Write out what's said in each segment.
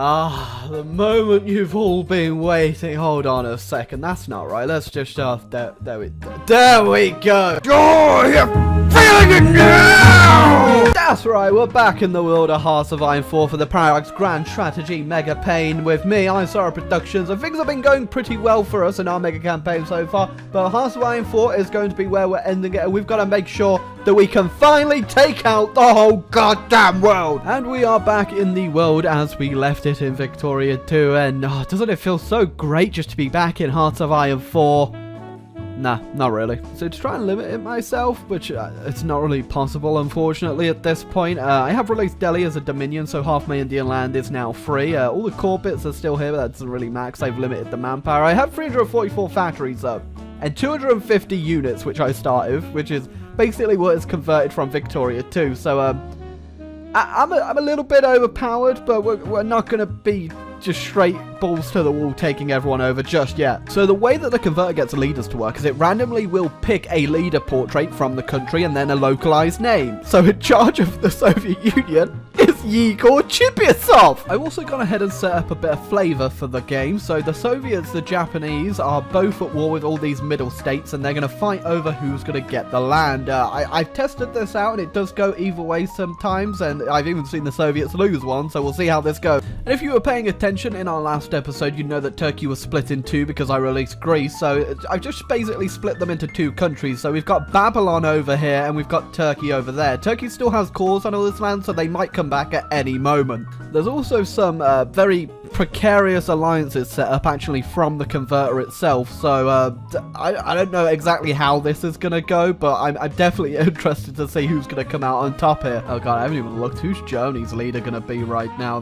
Ah, the moment you've all been waiting. Hold on a second. That's not right. Let's just there we go. Oh, you're feeling it now! That's right. We're back in the world of Hearts of Iron 4 for the Paradox Grand Strategy Mega Pain with me, Isara Productions, and things have been going pretty well for us in our mega campaign so far. But Hearts of Iron 4 is going to be where we're ending it, and we've got to make sure that we can finally take out the whole goddamn world. And we are back in the world as we left it in Victoria 2, and doesn't it feel so great just to be back in Hearts of Iron 4? Nah, not really. So to try and limit it myself, which it's not really possible, unfortunately, at this point, I have released Delhi as a Dominion, so half my Indian land is now free. All the core bits are still here, but that doesn't really matter because I've limited the manpower. I have 344 factories, though, and 250 units, which I started with, which is basically what is converted from Victoria 2. So, I'm a little bit overpowered, but we're not going to be just straight balls to the wall taking everyone over just yet. So the way that the converter gets leaders to work is it randomly will pick a leader portrait from the country and then a localized name. So in charge of the Soviet Union is Yegor Chibisov. I've also gone ahead and set up a bit of flavor for the game. So the Soviets, the Japanese are both at war with all these middle states, and they're going to fight over who's going to get the land. I've tested this out, and it does go either way sometimes, and I've even seen the Soviets lose one, so we'll see how this goes. And if you were paying attention in our last episode, you know that Turkey was split in two because I released Greece, so I've just basically split them into two countries. So we've got Babylon over here and we've got Turkey over there. Turkey still has cores on all this land, so they might come back at any moment. There's also some very precarious alliances set up actually from the converter itself, so I don't know exactly how this is gonna go, but I'm definitely interested to see who's gonna come out on top here. Oh god, I haven't even looked. Who's Germany's leader gonna be right now?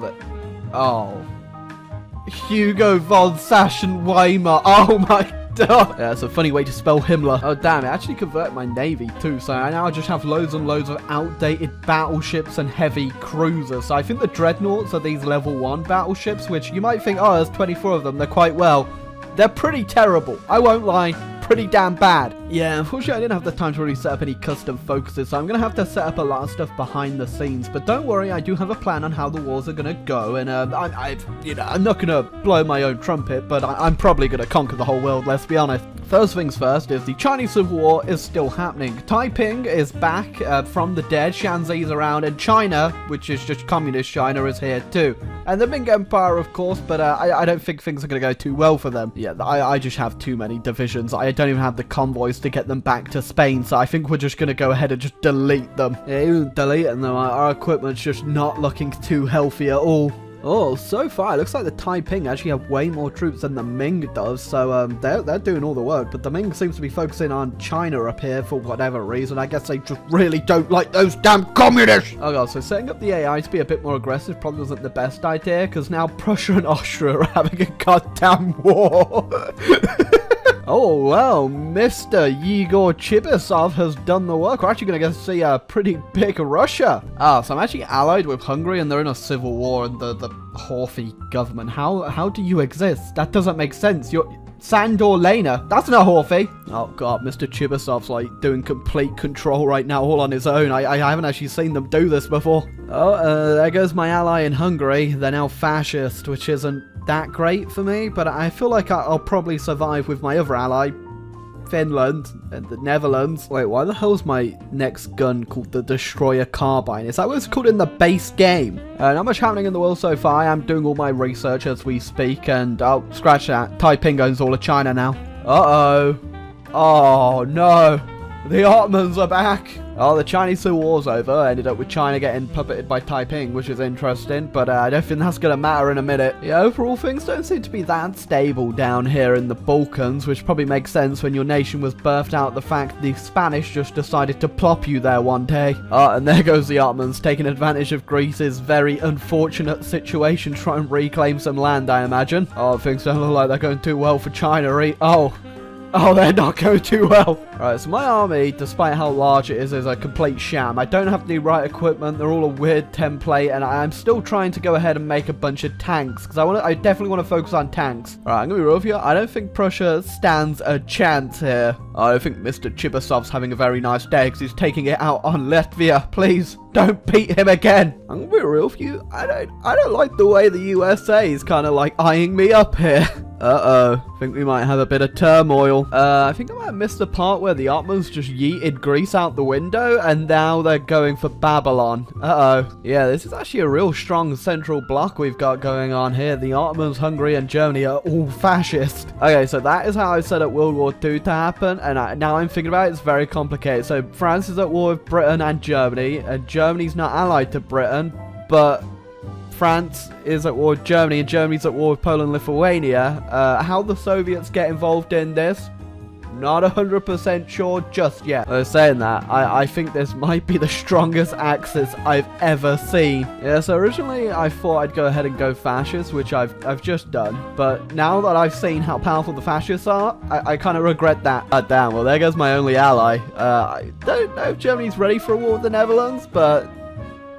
Hugo von Sachsen-Weimar. Oh my god. Yeah, it's a funny way to spell Himmler. Oh damn, it actually converted my navy too, so I now just have loads and loads of outdated battleships and heavy cruisers. So I think the dreadnoughts are these level 1 battleships, which you might think, oh, there's 24 of them, they're quite well. They're pretty terrible, I won't lie. Pretty damn bad. Yeah, unfortunately I didn't have the time to really set up any custom focuses, so I'm going to have to set up a lot of stuff behind the scenes. But don't worry, I do have a plan on how the wars are going to go, and I'm not going to blow my own trumpet, but I'm probably going to conquer the whole world, let's be honest. First things first is the Chinese Civil War is still happening. Taiping is back from the dead, Shanxi's around, and China, which is just communist China, is here too. And the Ming Empire, of course, but I don't think things are going to go too well for them. Yeah, I just have too many divisions. I don't even have the convoys to get them back to Spain, so I think we're just going to go ahead and just delete them. Yeah, even deleting them, our equipment's just not looking too healthy at all. Oh, so far, it looks like the Taiping actually have way more troops than the Ming does, so they're doing all the work, but the Ming seems to be focusing on China up here for whatever reason. I guess they just really don't like those damn communists! Oh god, so setting up the AI to be a bit more aggressive probably wasn't the best idea, because now Prussia and Austria are having a goddamn war! Oh, well, Mr. Yegor Chibisov has done the work. We're actually going to get to see a pretty big Russia. So I'm actually allied with Hungary, and they're in a civil war, and the Horthy government. How do you exist? That doesn't make sense. You're Sandor Lena. That's not Horthy. Oh, God, Mr. Chibisov's, like, doing complete control right now, all on his own. I haven't actually seen them do this before. Oh, there goes my ally in Hungary. They're now fascist, which isn't that great for me, but I feel like I'll probably survive with my other ally, Finland, and the Netherlands. Wait, why the hell's my next gun called the Destroyer Carbine? Is that what it's called in the base game? Not much happening in the world so far. I am doing all my research as we speak, and oh, scratch that. Taiping owns all of China now. Uh-oh. Oh, no. The Ottomans are back. Oh, the Chinese Civil War's over. Ended up with China getting puppeted by Taiping, which is interesting, but I don't think that's going to matter in a minute. Yeah, overall, things don't seem to be that stable down here in the Balkans, which probably makes sense when your nation was birthed out of the fact the Spanish just decided to plop you there one day. And there goes the Ottomans, taking advantage of Greece's very unfortunate situation, trying to reclaim some land, I imagine. Oh, things don't look like they're going too well for China. Oh, they're not going too well. Alright, so my army, despite how large it is a complete sham. I don't have the right equipment. They're all a weird template, and I'm still trying to go ahead and make a bunch of tanks, because I definitely want to focus on tanks. Alright, I'm going to be real with you. I don't think Prussia stands a chance here. I think Mr. Chibisov's having a very nice day because he's taking it out on Latvia. Please, don't beat him again. I'm gonna be real with you. I don't like the way the USA is kind of like eyeing me up here. Uh-oh. I think we might have a bit of turmoil. I think I might have missed the part where the Ottomans just yeeted Greece out the window, and now they're going for Babylon. Uh-oh. Yeah, this is actually a real strong central block we've got going on here. The Ottomans, Hungary, and Germany are all fascist. Okay, so that is how I set up World War II to happen, and now I'm thinking about it, it's very complicated. So France is at war with Britain and Germany, and Germany's not allied to Britain, but France is at war with Germany, and Germany's at war with Poland and Lithuania. How the Soviets get involved in this, not 100% sure just yet. Saying that, I think this might be the strongest Axis I've ever seen. Yeah, so originally I thought I'd go ahead and go fascist, which I've just done. But now that I've seen how powerful the fascists are, I kind of regret that. Damn, well there goes my only ally. I don't know if Germany's ready for a war with the Netherlands, but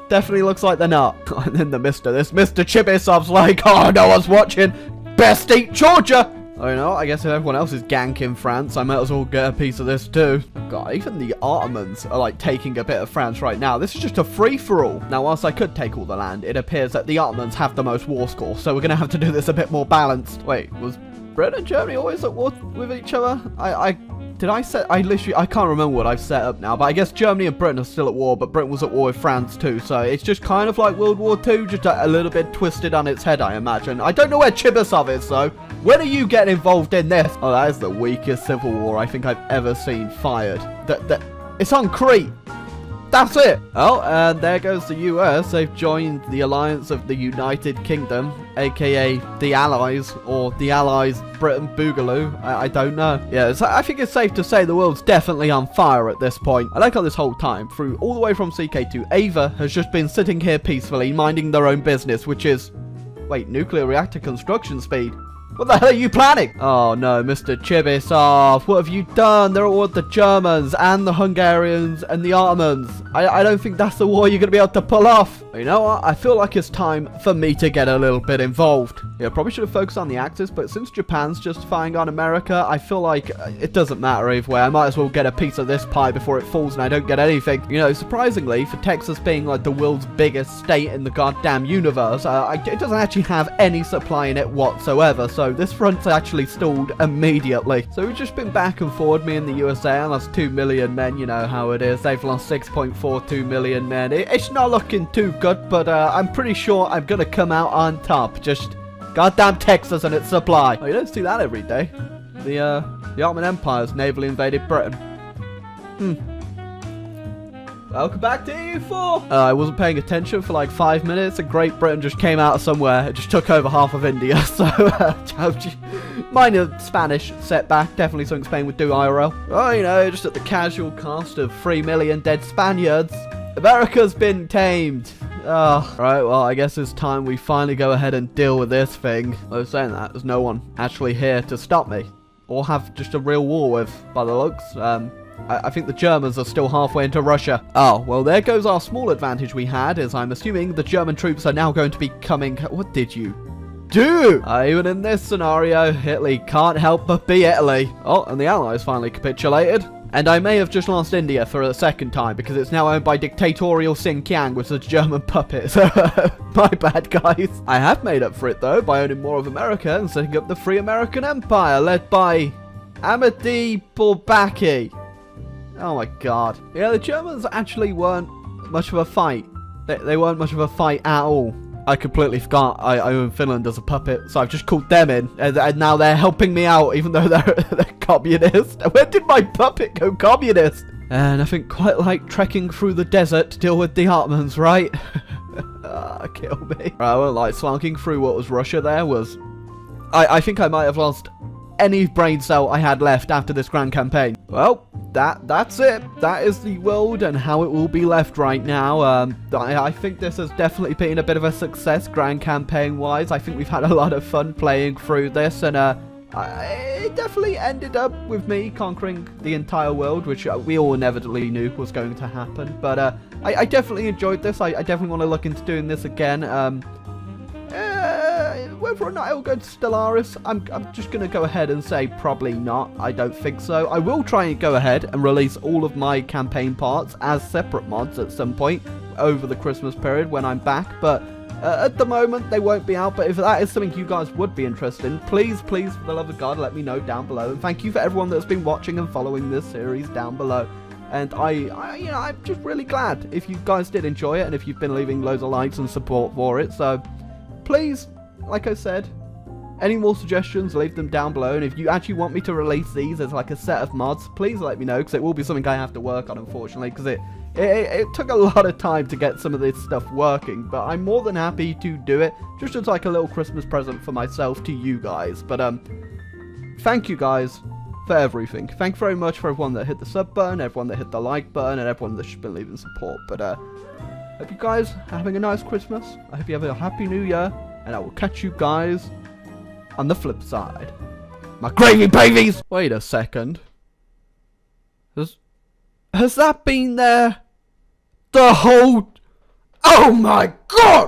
definitely looks like they're not. And then this Mr. Chibisov's like, oh, no one's watching. Best eat Georgia. Oh, you know, I guess if everyone else is ganking France, I might as well get a piece of this too. God, even the Ottomans are like taking a bit of France right now. This is just a free-for-all. Now, whilst I could take all the land, it appears that the Ottomans have the most war score, so we're going to have to do this a bit more balanced. Wait, was Britain and Germany always at war with each other? I can't remember what I've set up now, but I guess Germany and Britain are still at war, but Britain was at war with France too, so it's just kind of like World War II, just a little bit twisted on its head, I imagine. I don't know where Chibisov is, though. When are you getting involved in this? Oh, that is the weakest civil war I think I've ever seen fired. It's on Crete. That's it. Oh, and there goes the US. They've joined the alliance of the United Kingdom, aka the Allies, or the Allies Britain Boogaloo. I don't know. Yeah, so I think it's safe to say the world's definitely on fire at this point. I like how this whole time, through all the way from CK2, Ava has just been sitting here peacefully, minding their own business, which is... Wait, nuclear reactor construction speed? What the hell are you planning? Oh no, Mr. Chibisov, what have you done? They're at war with the Germans and the Hungarians and the Ottomans. I don't think that's the war you're going to be able to pull off. You know what? I feel like it's time for me to get a little bit involved. Yeah, probably should have focused on the Axis, but since Japan's just firing on America, I feel like it doesn't matter either way. I might as well get a piece of this pie before it falls and I don't get anything. You know, surprisingly, for Texas being like the world's biggest state in the goddamn universe, it doesn't actually have any supply in it whatsoever, so this front's actually stalled immediately. So we've just been back and forward, me and the USA. I lost 2 million men, you know how it is. They've lost 6.42 million men. It's not looking too good, but I'm pretty sure I'm gonna come out on top. Just goddamn Texas and its supply. Oh, you don't see that every day. The Ottoman Empire's navally invaded Britain. Welcome back to EU4. I wasn't paying attention for like 5 minutes and Great Britain just came out of somewhere. It just took over half of India. So, minor Spanish setback. Definitely something Spain would do IRL. Oh, you know, just at the casual cost of 3 million dead Spaniards, America's been tamed. Oh, right, well, I guess it's time we finally go ahead and deal with this thing. I was saying that, there's no one actually here to stop me. Or have just a real war with, by the looks. I think the Germans are still halfway into Russia. Oh, well, there goes our small advantage we had, as I'm assuming the German troops are now going to be coming... What did you do? Even in this scenario, Italy can't help but be Italy. Oh, and the Allies finally capitulated. And I may have just lost India for a second time, because it's now owned by dictatorial Xinjiang, which is a German puppet. So, my bad, guys. I have made up for it, though, by owning more of America and setting up the Free American Empire, led by Amedee Bourbaki. Oh my god. Yeah, the Germans actually weren't much of a fight. They weren't much of a fight at all. I completely forgot I own Finland as a puppet, so I've just called them in, and now they're helping me out, even though they're communist. When did my puppet go communist? Nothing quite like trekking through the desert to deal with the Ottomans, right? Kill me. Right, well, like, slunking through what was Russia there was... I think I might have lost any brain cell I had left after this grand campaign. Well, that's it. That is the world and how it will be left right now. I think this has definitely been a bit of a success grand campaign wise. I think we've had a lot of fun playing through this, and it definitely ended up with me conquering the entire world, which we all inevitably knew was going to happen. But I definitely enjoyed this. I definitely want to look into doing this again. Whether whether or not it will go to Stellaris, I'm just going to go ahead and say probably not. I don't think so. I will try and go ahead and release all of my campaign parts as separate mods at some point over the Christmas period when I'm back, but at the moment they won't be out. But if that is something you guys would be interested in, please, for the love of God, let me know down below. And thank you for everyone that's been watching and following this series down below. And I'm just really glad if you guys did enjoy it and if you've been leaving loads of likes and support for it. So please, like I said, any more suggestions, leave them down below. And if you actually want me to release these as like a set of mods, please let me know, because it will be something I have to work on, unfortunately, because it took a lot of time to get some of this stuff working. But I'm more than happy to do it, just as like a little Christmas present for myself to you guys. But thank you guys for everything. Thank you very much for everyone that hit the sub button, everyone that hit the like button, and everyone that's been leaving support. But hope you guys are having a nice Christmas. I hope you have a happy new year, and I will catch you guys on the flip side. My gravy babies! Wait a second. Has that been there the whole... Oh my God!